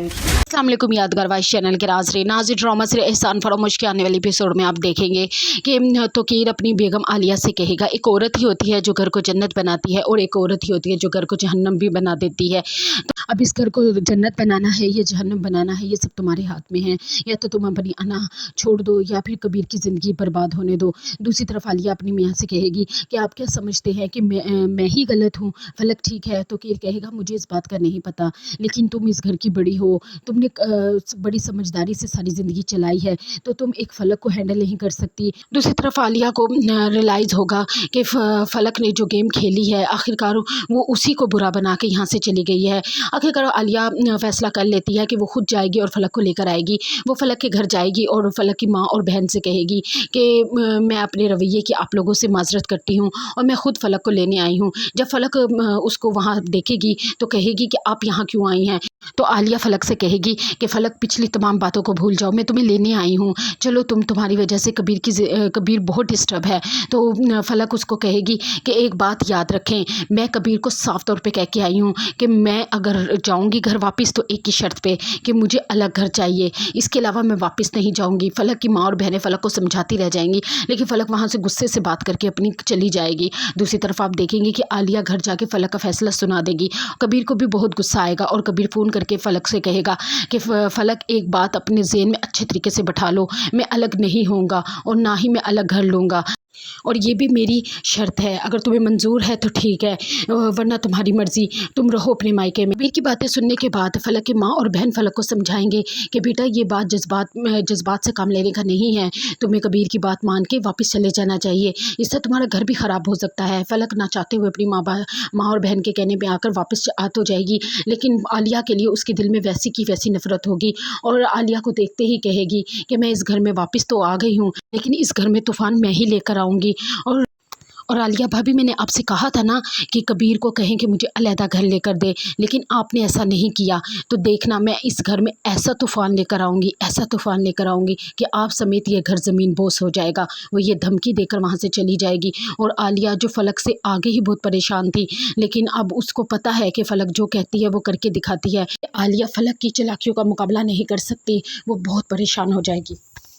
अस्सलाम वालेकुम यादगार वाइस चैनल के नाज़रीन ड्रामा से एहसान फरामोश के आने वाले एपिसोड में आप देखेंगे कि तोकीर अपनी बेगम आलिया से कहेगा, एक औरत ही होती है जो घर को जन्नत बनाती है और एक औरत ही होती है जो घर को जहन्नम भी बना देती है। तो अब इस घर को जन्नत बनाना है या जहन्नम बनाना है, ये सब तुम्हारे हाथ में है। या तो तुम अपनी अना छोड़ दो या फिर कबीर की ज़िंदगी बर्बाद होने दो। दूसरी तरफ आलिया अपनी मियाँ से कहेगी कि आप क्या समझते हैं कि मैं ही गलत हूँ, फलक ठीक है। तोकीर कहेगा, मुझे इस बात का नहीं पता, लेकिन तुम इस घर की बड़ी हो, तुमने बड़ी समझदारी से सारी ज़िंदगी चलाई है, तो तुम एक फलक को हैंडल नहीं कर सकती। दूसरी तरफ आलिया को रियलाइज़ होगा कि फलक ने जो गेम खेली है आखिरकार वो उसी को बुरा बना के यहाँ से चली गई है। आखिरकार आलिया फ़ैसला कर लेती है कि वो खुद जाएगी और फलक को लेकर आएगी। वो फलक के घर जाएगी और फलक की माँ और बहन से कहेगी कि मैं अपने रवैये की आप लोगों से माजरत करती हूँ और मैं खुद फलक को लेने आई हूँ। जब फलक उसको वहाँ देखेगी तो कहेगी कि आप यहाँ क्यों आई हैं। तो आलिया फलक से कहेगी कि फ़लक, पिछली तमाम बातों को भूल जाओ, मैं तुम्हें लेने आई हूँ। चलो, तुम्हारी वजह से कबीर बहुत डिस्टर्ब है। तो फ़लक उसको कहेगी कि एक बात याद रखें, मैं कबीर को साफ़ तौर पे कह के आई हूँ कि मैं अगर जाऊँगी घर वापस तो एक ही शर्त पे कि मुझे अलग घर चाहिए, इसके अलावा मैं वापस नहीं जाऊँगी। फ़लक की माँ और बहनें फ़लक को समझाती रह जाएंगी, लेकिन फ़लक वहाँ से गुस्से से बात करके अपनी चली जाएगी। दूसरी तरफ आप देखेंगे कि आलिया घर जाके फ़लक का फ़ैसला सुना देगी। कबीर को भी बहुत गुस्सा आएगा और कबीर फ़ोन करके फ़लक से कहेगा कि फ़लक, एक बात अपने ज़हन में अच्छे तरीके से बैठा लो, मैं अलग नहीं होऊंगा और ना ही मैं अलग घर लूँगा, और ये भी मेरी शर्त है। अगर तुम्हें मंजूर है तो ठीक है, वरना तुम्हारी मर्ज़ी, तुम रहो अपने मायके में। कबीर की बातें सुनने के बाद फ़लक की माँ और बहन फ़लक को समझाएंगे कि बेटा, ये बात जज्बात से काम लेने का नहीं है, तुम्हें कबीर की बात मान के वापस चले जाना चाहिए, इससे तुम्हारा घर भी ख़राब हो सकता है। फ़लक ना चाहते हुए अपनी माँ और बहन के कहने पर आकर वापस आ तो जाएगी, लेकिन आलिया के लिए उसके दिल में वैसी की वैसी नफ़रत होगी और आलिया को देखते ही कहेगी कि मैं इस घर में वापस तो आ गई हूँ, लेकिन इस घर में तूफ़ान मैं ही लेकर आऊँगी। और आलिया भाभी, मैंने आपसे कहा था ना कि कबीर को कहें कि मुझे अलहदा घर लेकर दे, लेकिन आपने ऐसा नहीं किया। तो देखना, मैं इस घर में ऐसा तूफ़ान लेकर आऊँगी, ऐसा तूफ़ान लेकर आऊँगी कि आप समेत ये घर ज़मीन बोस हो जाएगा। वो ये धमकी देकर वहाँ से चली जाएगी। और आलिया जो फ़लक से आगे ही बहुत परेशान थी, लेकिन अब उसको पता है कि फ़लक जो कहती है वो करके दिखाती है। आलिया फ़लक की चालाकियों का मुकाबला नहीं कर सकती, वो बहुत परेशान हो जाएगी।